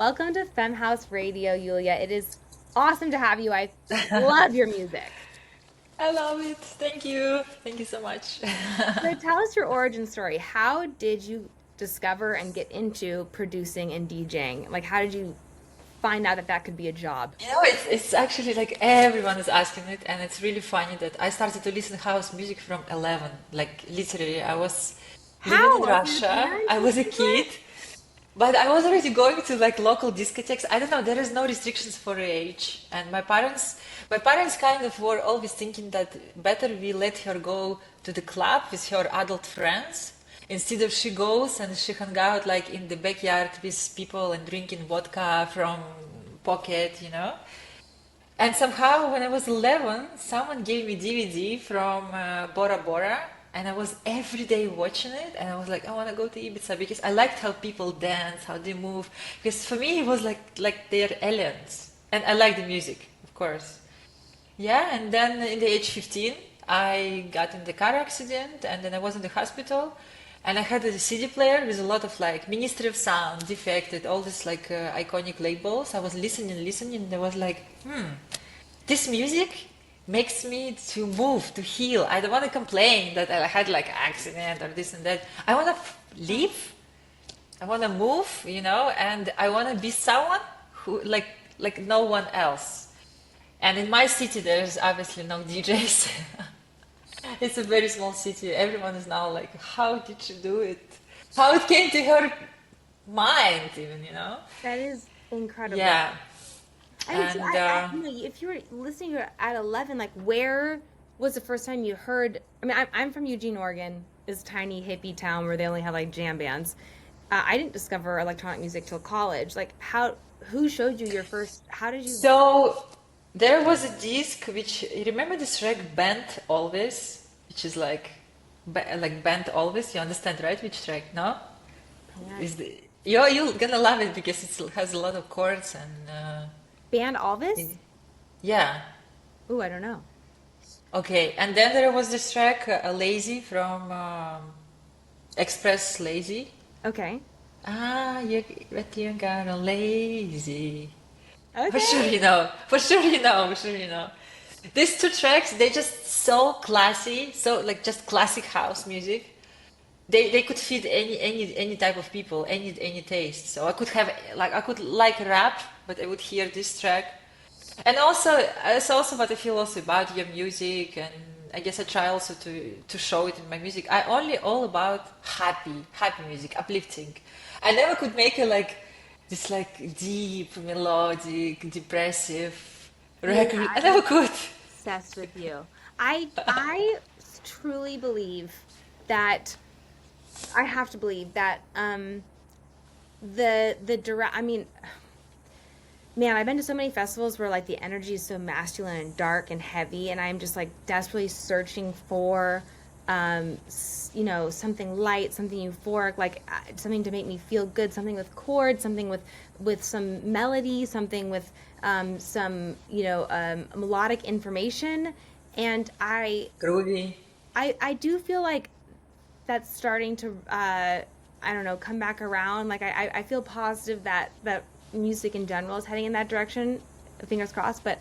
Welcome to Femme House Radio, Yulia. It is awesome to have you. I love your music. I love it. Thank you. Thank you so much. So tell us your origin story. How did you discover and get into producing and DJing? Like, how did you find out that that could be a job? It's actually like everyone is asking it, and it's really funny that I started to listen house music from 11. Like literally, I was living How? in Like your Russia. parents I was a listened to kid, but I was already going to like local discotheques. I don't know, there is no restrictions for age, and my parents kind of were always thinking that better we let her go to the club with her adult friends instead of she goes and she hung out like in the backyard with people and drinking vodka from pocket. And somehow when I was 11, someone gave me DVD from Bora Bora, and I was every day watching it, and I was like, I want to go to Ibiza because I liked how people dance, how they move. Because for me, it was like they're aliens, and I like the music, of course. Yeah, and then in the age 15, I got in the car accident, and then I was in the hospital, and I had a CD player with a lot of like Ministry of Sound, Defected, all these like iconic labels. I was listening, and I was like, this music makes me to move, to heal. I don't want to complain that I had like accident or this and that. I want to live. I want to move, and I want to be someone who like no one else. And in my city, there's obviously no DJs. It's a very small city. Everyone is now like, how did she do it? How it came to her mind, even. That is incredible. Yeah. And so And if you were listening to it at 11, like where was the first time you heard? I mean, I'm from Eugene, Oregon, this tiny hippie town where they only have like jam bands. I didn't discover electronic music till college. Like who showed you your first, how did you, so there was a disc which you remember this track Bent Always, which is like Bent Always. You understand, right? Which track? No? band, Is the you're gonna love it because it has a lot of chords and band Alvis? yeah. Ooh, I don't know. Okay, and then there was this track Lazy from Express Lazy. Okay. But you got a lazy. For sure Okay. you know. For sure you know. For sure you know. These two tracks, they just so classy, so like just classic house music. They could fit any type of people, any taste. So I could like rap, but I would hear this track. And also it's also what I feel also about your music, and I guess I try also to show it in my music. I only all about happy music, uplifting. I never could make a like this like deep melodic depressive Yeah, record. I I'm never could. obsessed with you. I truly believe that I have to believe that the direct I mean, man, I've been to so many festivals where like the energy is so masculine and dark and heavy, and I'm just like desperately searching for something light, something euphoric, like something to make me feel good, something with chords, something with some melody, something with some melodic information. And Groovy. I do feel like that's starting to I don't know, come back around. Like I feel positive that music in general is heading in that direction. Fingers crossed. But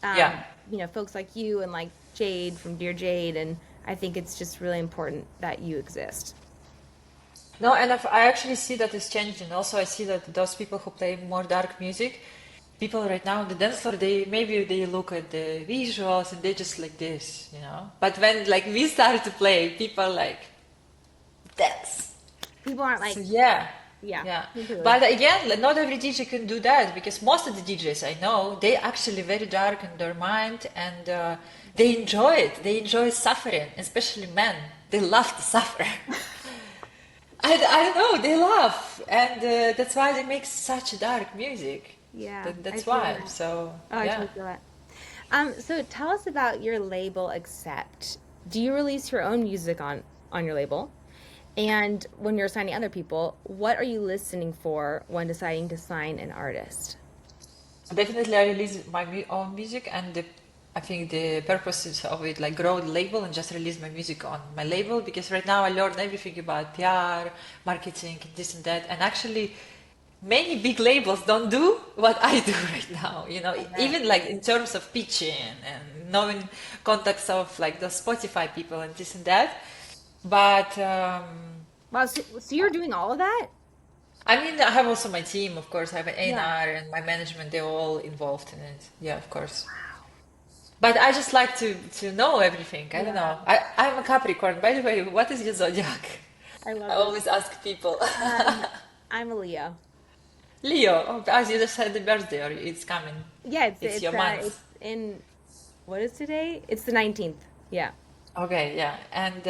Yeah. folks like you and like Jade from Dear Jade, and I think it's just really important that you exist. No, and I actually see that it's changing. Also, I see that those people who play more dark music, people right now on the dance floor, they look at the visuals and they just like this. But when like we started to play, people like dance. People aren't So like, yeah, yeah, yeah. completely. But again, like, not every DJ can do that because most of the DJs I know, they actually very dark in their mind and they enjoy it. They enjoy suffering, especially men. They love to suffer. I don't know, they laugh, and that's why they make such dark music. Yeah, I That's feel why. that. So Oh, I yeah, totally feel that. So tell us about your label Accept. Do you release your own music on your label? And when you're signing other people, what are you listening for when deciding to sign an artist? definitely I release my own music, and I think the purpose is of it like grow the label and just release my music on my label because right now I learned everything about PR, marketing, this and that, and actually many big labels don't do what I do right now, I bet. even like in terms of pitching and knowing contacts of like the Spotify people and this and that. But Wow, so you're doing all of that? I mean, I have also my team, of course. I have an Yeah. A&R and my management, they're all involved in it. Yeah, of course. But I just like to know everything. I don't Yeah. know. I'm a Capricorn. By the way, what is your zodiac? I I love this. always ask people. Um, I'm a Leo. Leo, oh, as you just had the birthday, or it's coming. Yeah, It's your month. it's in what is today? It's the 19th. Yeah. Okay, yeah. And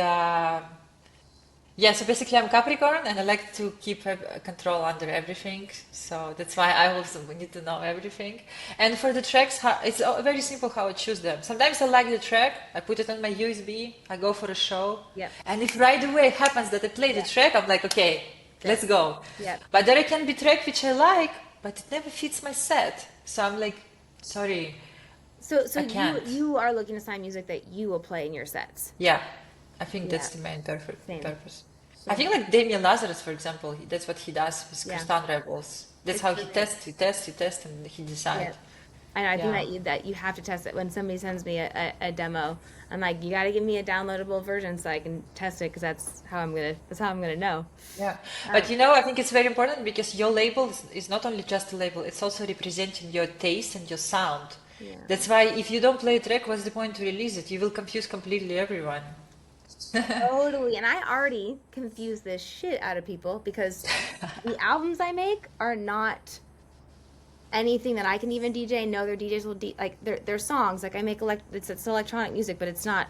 yeah, so basically I'm Capricorn and I like to keep control under everything. So that's why I also need to know everything. And for the tracks, it's very simple how I choose them. Sometimes I like the track, I put it on my USB, I go for a show. Yep. And if right away it happens that I play the Yeah. track, I'm like, okay, Yep. let's go. Yep. But there can be track which I like, but it never fits my set. So I'm like, sorry, So I you can't. you are looking to sign music that you will play in your sets. Yeah, I think Yeah. that's the main Same. purpose. I think Same. like Damien Lazarus, for example, that's what he does with Yeah. Kristan Rebels. That's It's how he brilliant. tests, he tests, he tests, and he Yeah. decides. I know. I think Yeah, that you have to test it when somebody sends me a demo. I'm like, you got to give me a downloadable version so I can test it because that's how I'm gonna know. yeah. But Um, I think it's very important because your label is not only just a label, it's also representing your taste and your sound. yeah. That's why if you don't play a track, what's the point to release it? You will confuse completely everyone. Totally. And I already confuse this shit out of people because the albums I make are not anything that I can even DJ. No, their DJs will like their songs. Like I make it's electronic music, but it's not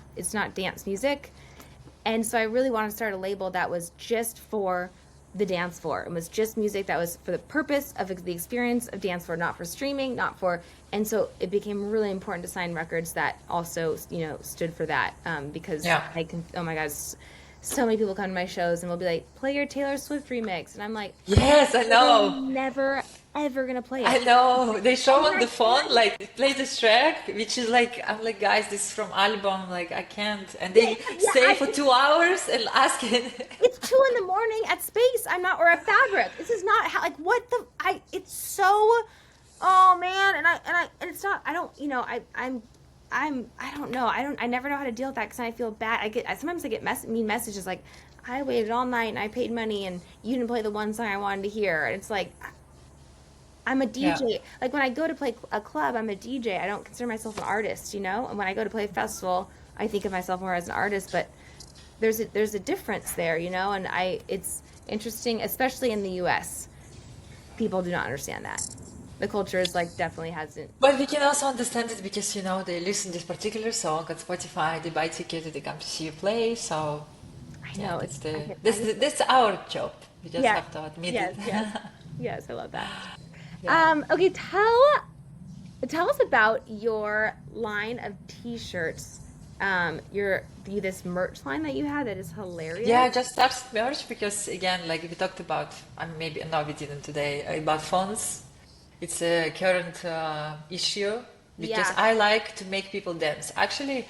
dance music. And so I really wanted to start a label that was just for the dance floor. It was just music that was for the purpose of the experience of dance floor, not for streaming, not for. And so it became really important to sign records that also, stood for that. Because Yeah. oh my God, so many people come to my shows and will be like, play your Taylor Swift remix. And I'm like, Yes, I know. I'm never, ever going to play I it. know. They Oh show on my the phone, God. like, play this track, which is like, I'm like, guys, this is from album, like, I can't. And Yeah, they yeah, stay for 2 hours and asking. it's 2 in the morning at Space. I'm not, or at Fabric. This is not how, like, what the, it's so, oh man. And it's not, I don't, I don't know. I never know how to deal with that because I feel bad. Sometimes I get mean messages like, I waited all night and I paid money and you didn't play the one song I wanted to hear. And it's like, I'm a Yeah. DJ. Like when I go to play a club, I'm a DJ. I don't consider myself an artist, And when I go to play a festival, I think of myself more as an artist, but there's a difference there, And it's interesting, especially in the US. People do not understand that. The culture is like definitely hasn't. But we can also understand it because, they listen this particular song on Spotify, they buy tickets, they come to see you play. So, I yeah, know that's it's. I the get. I that's get. that's our job. We just Yeah. have to admit it. Yes. Yes. Yes. I love that. Yeah. Okay. Tell us about your line of T-shirts. This merch line that you had that is Yeah, hilarious. I just started merch because again, like we talked about, maybe no, we didn't today about phones. It's a current issue because Yeah. I like to make people dance. Actually,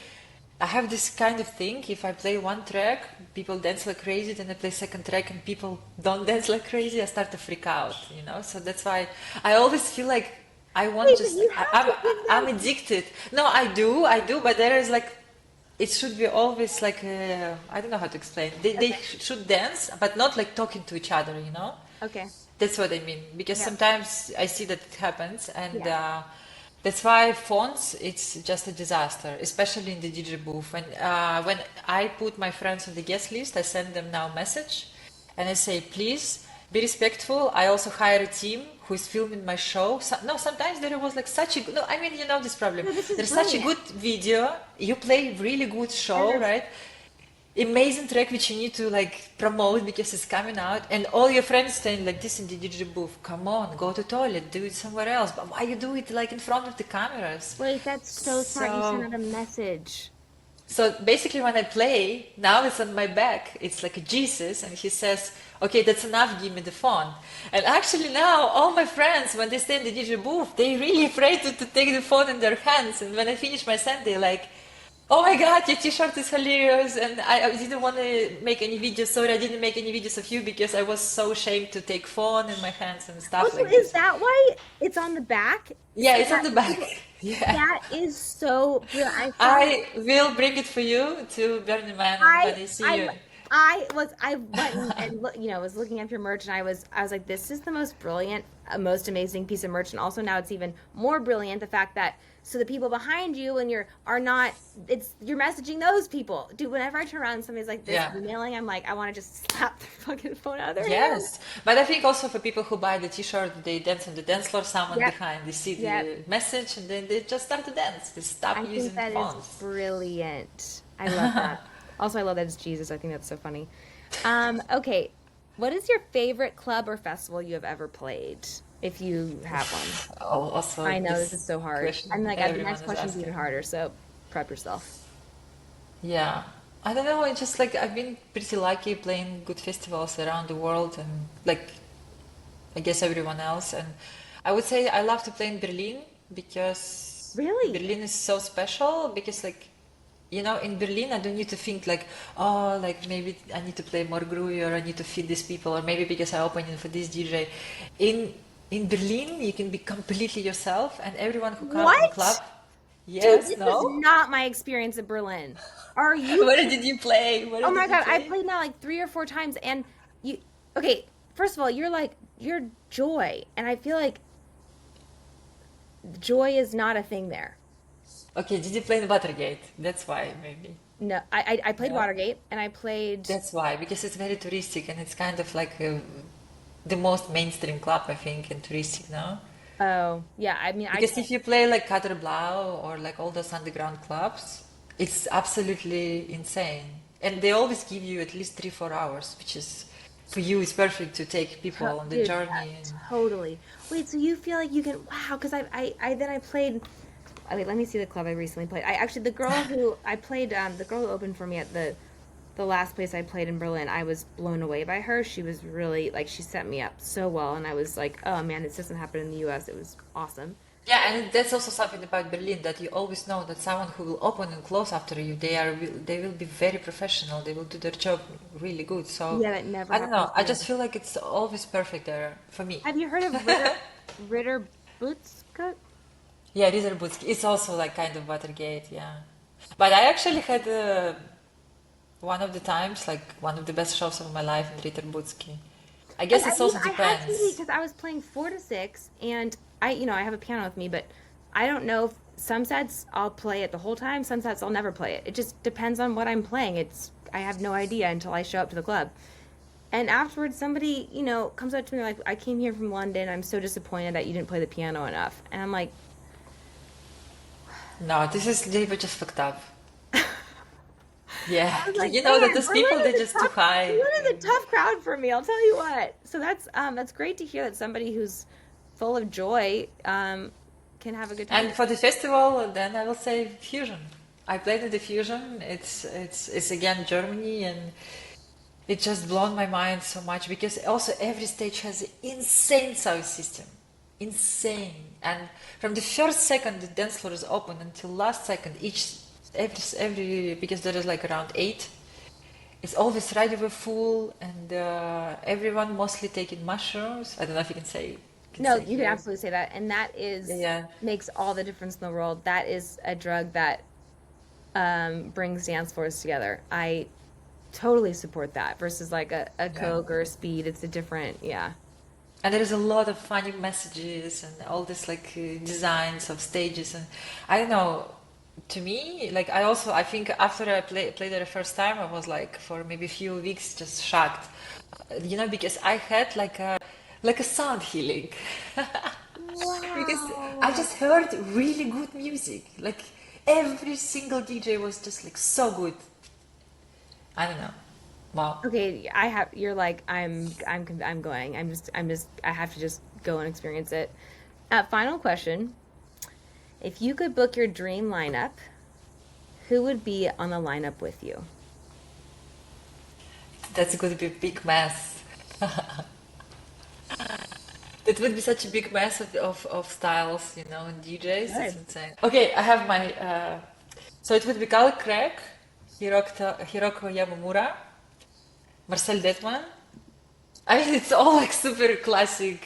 I have this kind of thing. If I play one track, people dance like crazy. Then I play second track and people don't dance like crazy. I start to freak out. So that's why I always feel like I want Wait, but just you have to give I'm them. addicted. No, I do, but there is like it should be always like I don't know how to explain. They Okay. should dance, but not like talking to each other. Okay. That's what I mean. Because Yeah. sometimes I see that it happens, and Yeah. that's why phones it's just a disaster, especially in the DJ booth. When I put my friends on the guest list, I send them now message, and I say, please be respectful. I also hire a team who is filming my show. No, sometimes there was like such a no. I mean, this problem. No, this is There's such a brilliant. good video. You play really good show, Yes. right? Amazing track which you need to like promote because it's coming out, and all your friends saying like this in the digital booth. Come on, go to toilet, do it somewhere else. But why you do it like in front of the cameras? Wait, that's so smart. You sent So out a message. so basically, when I play now, it's on my back. It's like a Jesus, and he says, "Okay, that's enough. Give me the phone." And actually, now all my friends, when they stay in the digital booth, they really afraid to take the phone in their hands. And when I finish my set, they're like, Oh my God, your t-shirt is hilarious. And I didn't want to make any videos. Sorry, I didn't make any videos of you because I was so ashamed to take phone in my hands and Oh, stuff so like is this. that why it's on the back? Yeah, So it's on that the back. people, Yeah. that is so brilliant. I saw that. I will bring it for you to Burning Man and I when I see I you. I went and was looking at your merch and I was like, this is the most brilliant, most amazing piece of merch. And also now it's even more brilliant the fact that so the people behind you and you're are not it's you're messaging those people. Dude, whenever I turn around and somebody's like this Yeah. emailing, I'm like, I want to just slap their fucking phone out of their hand. Yes. But I think also for people who buy the t-shirt, they dance on the dance floor, someone Yep. behind, they see Yep. the message and then they just start to dance. They stop I think using that is phones. brilliant. I love that. Also, I love that it's Jesus. I think that's so funny. Okay. What is your favorite club or festival you have ever played, if you have one? Oh, also, I know this is this so hard. question I'm like, the everyone next is question's even asking. harder, so prep yourself. Yeah. I don't know, it's just like I've been pretty lucky playing good festivals around the world and like I guess everyone else. And I would say I love to play in Berlin because Really? Berlin is so special because like in Berlin I don't need to think like, oh, like maybe I need to play more groovy or I need to feed these people or maybe because I open for this DJ. In in Berlin you can be completely yourself and everyone who come in What? club, Dude, yes, this was no? not my experience in Berlin. Are you Where kidding? did you play? Where Oh did my you God, I play? played now like 3 or 4 times and you okay, first of all, you're joy. And I feel like joy is not a thing there. Okay, did you play in Watergate? That's why, maybe. No, I played No? Watergate and I played. That's why, because it's very touristic and it's kind of like the most mainstream club, I think, and touristic now. Oh yeah, I mean I Because if you play like Kater Blau or like all those underground clubs, it's absolutely insane. And they always give you at least 3, 4 hours, which is for you is perfect to take people on the dude, journey. And totally. Wait, so you feel like you can? Wow, because I played. I mean, let me see the club I recently played. I actually the girl who I played the girl who opened for me at the last place I played in Berlin. I was blown away by her. She was really like she set me up so well, and I was like, oh man, this doesn't happen in the U.S. It was awesome. yeah, and that's also something about Berlin that you always know that someone who will open and close after you, they will be very professional. They will do their job really good. So Yeah, that never I don't know. happens I here. just feel like it's always perfect there for me. Have you heard of Ritter Bootskut? Yeah, Rizerbutsky. It's also like kind of Watergate, yeah. But I actually had one of the times, like one of the best shows of my life in Rizerbutsky. I guess I it mean, also I had to depends. because I was playing 4 to 6, and I have a piano with me, but I don't know if some sets I'll play it the whole time, some sets I'll never play it. It just depends on what I'm playing. I have no idea until I show up to the club. And afterwards, somebody, comes up to me like, I came here from London. I'm so disappointed that you didn't play the piano enough. And I'm like, No, they were just fucked up. Yeah, I was like, like, you know that man, those people they're just too high. Berlin is a tough crowd for me. I'll tell you what. So that's great to hear that somebody who's full of joy can have a good time. And for the festival, then I will say Fusion. I played at the Fusion. It's again Germany, and it just blown my mind so much because also every stage has an insane sound system, insane. And from the first second the dance floor is open until last second, every because there is like around 8, it's always right over full, and everyone mostly taking mushrooms. I don't know if you can No, say you can here. absolutely say that, and that is Yeah. makes all the difference in the world. That is a drug that brings dance floors together. I totally support that versus like a Yeah. Coke or a Speed. It's a different, yeah. And there is a lot of funny messages and all this like designs of stages and I don't know. To me, like I think after played it the first time, I was like for maybe a few weeks just shocked, because I had like a sound healing because I Wow. just heard really good music. Like every single DJ was just like so good. I don't know. Wow. Okay, you're like I'm going. I have to just go and experience it. Final question. If you could book your dream lineup, who would be on the lineup with you? That's going to be a big mess. It would be such a big mess of styles, and DJs. It's Good. insane. Okay, I have my So it would be Carl Craig, Hiroko Yamamura, Marcel Detman. I mean, it's all like super classic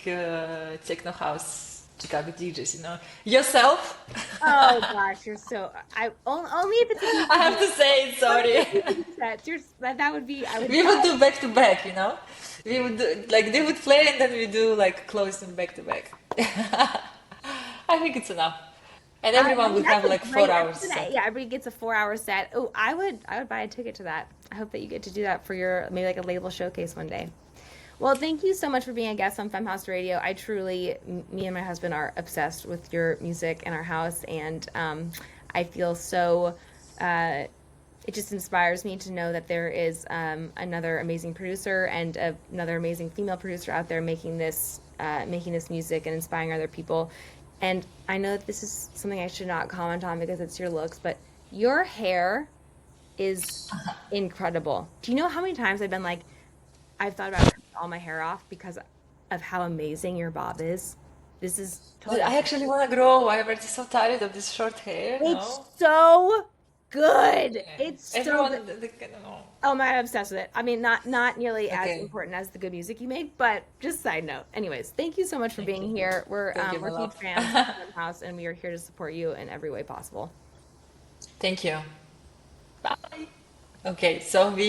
techno house Chicago DJs, you know. Yourself, Oh gosh, you're so only if it's a I DJ. have to say it, Only sorry. if it's a DJ set. That would be I would We would die. do back to back, you know. We would do like they would play and then we do like close them back to back. I think it's enough. And I everyone mean would that's have a like great. 4 hours That's set. yeah, everybody gets a 4 hour set. Oh, I would buy a ticket to that. I hope that you get to do that for your maybe like a label showcase one day. Well, thank you so much for being a guest on Femme House Radio. I truly, me and my husband are obsessed with your music in our house, and I feel so. It just inspires me to know that there is another amazing producer and another amazing female producer out there making this music and inspiring other people. And I know that this is something I should not comment on because it's your looks, but your hair is incredible. Do you know how many times I've been like, I've thought about cutting all my hair off because of how amazing your bob is. This is But totally. I actually want to grow. I'm already so tired of this short hair. It's No, so good. It's so good. everyone, I don't know. Oh my, I'm obsessed with it. I mean, not nearly as Okay, important as the good music you make, but just side note. Anyways, thank you so much for thank being you, here. thank you, my We're huge love. fans of Fun House, and we are here to support you in every way possible. Thank you. Bye. Okay, so we